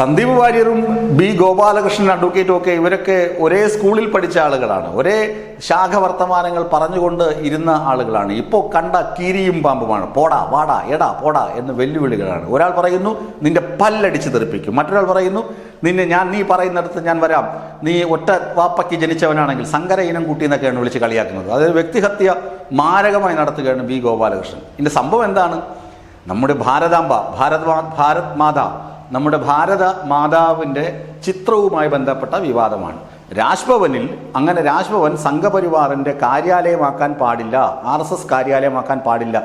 Sandeep വാര്യരും B Gopalakrishnan അഡ്വക്കേറ്റും ഒക്കെ ഇവരൊക്കെ ഒരേ സ്കൂളിൽ പഠിച്ച ആളുകളാണ്. ഒരേ ശാഖ വർത്തമാനങ്ങൾ പറഞ്ഞുകൊണ്ട് ഇരുന്ന ആളുകളാണ്. ഇപ്പോൾ കണ്ട കീരിയും പാമ്പുമാണ്. പോടാ വാടാ എടാ പോടാ എന്ന് വെല്ലുവിളികളാണ്. ഒരാൾ പറയുന്നു നിന്റെ പല്ലടിച്ച് തെറിപ്പിക്കും, മറ്റൊരാൾ പറയുന്നു നീ പറയുന്നിടത്ത് ഞാൻ വരാം, നീ ഒറ്റ വാപ്പയ്ക്ക് ജനിച്ചവനാണെങ്കിൽ സങ്കര ഇനം കുട്ടി എന്നൊക്കെയാണ് വിളിച്ച് കളിയാക്കുന്നത്. അതായത് വ്യക്തിഹത്യ മാരകമായി നടത്തുകയാണ് ബി ഗോപാലകൃഷ്ണൻ. ഇതിൻ്റെ സംഭവം എന്താണ്? നമ്മുടെ ഭാരത് മാതാ നമ്മുടെ ഭാരത മാതാവിൻ്റെ ചിത്രവുമായി ബന്ധപ്പെട്ട വിവാദമാണ്. രാജ്ഭവനിൽ രാജ്ഭവൻ സംഘപരിവാറിൻ്റെ കാര്യാലയമാക്കാൻ പാടില്ല, RSS കാര്യാലയമാക്കാൻ പാടില്ല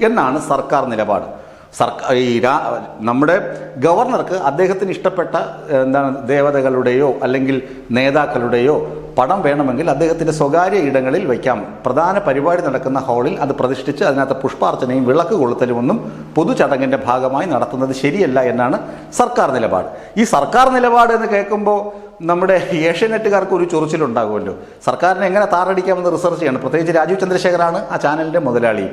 എന്നാണ് സർക്കാർ നിലപാട്. നമ്മുടെ ഗവർണർക്ക് അദ്ദേഹത്തിന് ഇഷ്ടപ്പെട്ട ദേവതകളുടെയോ അല്ലെങ്കിൽ നേതാക്കളുടെയോ പടം വേണമെങ്കിൽ അദ്ദേഹത്തിൻ്റെ സ്വകാര്യ ഇടങ്ങളിൽ വയ്ക്കാം. പ്രധാന പരിപാടി നടക്കുന്ന ഹാളിൽ അത് പ്രതിഷ്ഠിച്ച് അതിനകത്ത് പുഷ്പാർച്ചനയും വിളക്ക് കൊളുത്തലുമൊന്നും പൊതുചടങ്ങിൻ്റെ ഭാഗമായി നടത്തുന്നത് ശരിയല്ല എന്നാണ് സർക്കാർ നിലപാട്. ഈ സർക്കാർ നിലപാട് എന്ന് കേൾക്കുമ്പോൾ നമ്മുടെ ഏഷ്യാനെറ്റുകാർക്ക് ഒരു ചൊറിച്ചിലുണ്ടാകുമല്ലോ. സർക്കാരിനെ എങ്ങനെ താറടിക്കാമെന്ന് റിസർച്ച് ചെയ്യണം. പ്രത്യേകിച്ച് രാജീവ് ചന്ദ്രശേഖറാണ് ആ ചാനലിൻ്റെ മുതലാളി.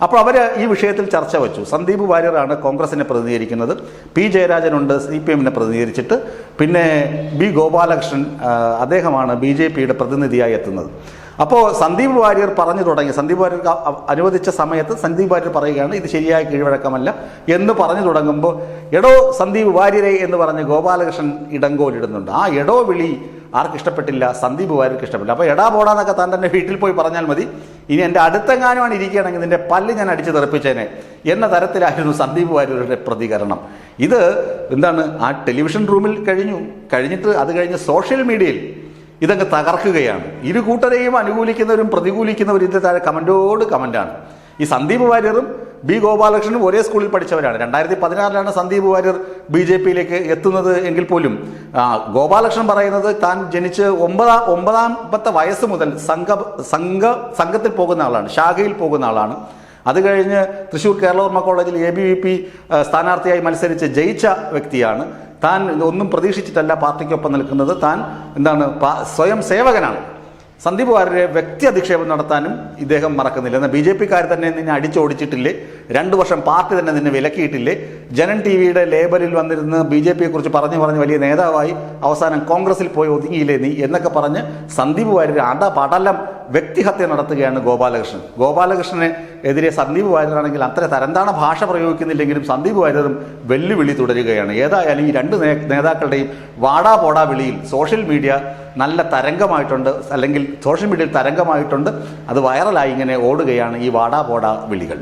അപ്പോൾ അവർ ഈ വിഷയത്തിൽ ചർച്ച വെച്ചു. സന്ദീപ് വാര്യറാണ് കോൺഗ്രസിനെ പ്രതിനിധീകരിക്കുന്നത്, P ജയരാജനുണ്ട് CPM പ്രതിനിധീകരിച്ചിട്ട്, പിന്നെ ബി ഗോപാലകൃഷ്ണൻ അദ്ദേഹമാണ് BJPയുടെ പ്രതിനിധിയായി എത്തുന്നത്. അപ്പോൾ സന്ദീപ് വാര്യർ പറഞ്ഞു തുടങ്ങി. സന്ദീപ് വാര്യർ അനുവദിച്ച സമയത്ത് സന്ദീപ് വാര്യർ പറയുകയാണ് ഇത് ശരിയായ കീഴ്വഴക്കമല്ല എന്ന് പറഞ്ഞു തുടങ്ങുമ്പോൾ എടോ സന്ദീപ് വാര്യരെ എന്ന് പറഞ്ഞ് ഗോപാലകൃഷ്ണൻ ഇടങ്കോലിടുന്നുണ്ട്. ആ എടോ വിളി ആർക്ക് ഇഷ്ടപ്പെട്ടില്ല? സന്ദീപ് വാര്യർക്ക് ഇഷ്ടപ്പെട്ടില്ല. അപ്പോൾ എടാ പോടാന്നൊക്കെ താൻ തന്നെ വീട്ടിൽ പോയി പറഞ്ഞാൽ മതി, ഇനി എൻ്റെ അടുത്തെങ്ങാനുമാണ് ഇരിക്കുകയാണെങ്കിൽ നിന്റെ പല്ല് ഞാൻ അടിച്ച് തെറിപ്പിച്ചേനെ എന്ന തരത്തിലായിരുന്നു സന്ദീപ് വാര്യരുടെ പ്രതികരണം. ഇത് ആ ടെലിവിഷൻ റൂമിൽ കഴിഞ്ഞിട്ട് അത് കഴിഞ്ഞ് സോഷ്യൽ മീഡിയയിൽ ഇതങ്ങ് തകർക്കുകയാണ്. ഇരു കൂട്ടരെയും അനുകൂലിക്കുന്നവരും പ്രതികൂലിക്കുന്നവരും ഇതിൻ്റെ താഴെ കമൻറ്റോട് കമൻറ്റാണ്. ഈ സന്ദീപ് വാര്യറും ബി ഗോപാലകൃഷ്ണനും ഒരേ സ്കൂളിൽ പഠിച്ചവരാണ്. 2016 സന്ദീപ് വാര്യർ BJPയിലേക്ക് എത്തുന്നത് എങ്കിൽ പോലും ഗോപാലകൃഷ്ണൻ പറയുന്നത് താൻ ജനിച്ച് ഒമ്പതാമത്തെ വയസ്സ് മുതൽ സംഘത്തിൽ പോകുന്ന ആളാണ്, ശാഖയിൽ പോകുന്ന ആളാണ്. അത് കഴിഞ്ഞ് തൃശ്ശൂർ കേരളവർമ്മ കോളേജിൽ ABVP സ്ഥാനാർത്ഥിയായി മത്സരിച്ച് ജയിച്ച വ്യക്തിയാണ്. താൻ ഒന്നും പ്രതീക്ഷിച്ചിട്ടല്ല പാർട്ടിക്കൊപ്പം നിൽക്കുന്നത്. താൻ സ്വയം സേവകനാണ്. സന്ദീപ് വാര്യരെ വ്യക്തി അധിക്ഷേപം നടത്താനും ഇദ്ദേഹം മറക്കുന്നില്ല. എന്നാൽ BJPക്കാർ തന്നെ നിന്നെ അടിച്ചോടിച്ചിട്ടില്ലേ, 2 വർഷം പാർട്ടി തന്നെ നിന്നെ വിലക്കിയിട്ടില്ലേ, ജനൻ TVയുടെ ലേബലിൽ വന്നിരുന്ന് BJPയെക്കുറിച്ച് പറഞ്ഞു വലിയ നേതാവായി അവസാനം കോൺഗ്രസിൽ പോയി ഒതുങ്ങിയില്ലേ നീ എന്നൊക്കെ പറഞ്ഞ് സന്ദീപ് വാര്യർ പടലം വ്യക്തിഹത്യ നടത്തുകയാണ് ഗോപാലകൃഷ്ണനെ എതിരെ സന്ദീപ് വാര്യരാണെങ്കിൽ അത്ര തരംതാണ ഭാഷ പ്രയോഗിക്കുന്നില്ലെങ്കിലും സന്ദീപ് വാര്യരും വെല്ലുവിളി തുടരുകയാണ്. ഏതായാലും ഈ 2 നേതാക്കളുടെയും വാടാ പോടാ വിളിയിൽ സോഷ്യൽ മീഡിയ നല്ല തരംഗമായിട്ടുണ്ട്, അല്ലെങ്കിൽ സോഷ്യൽ മീഡിയയിൽ തരംഗമായിട്ടുണ്ട്. അത് വൈറലായി ഇങ്ങനെ ഓടുകയാണ് ഈ വാടാ പോടാ വിളികൾ.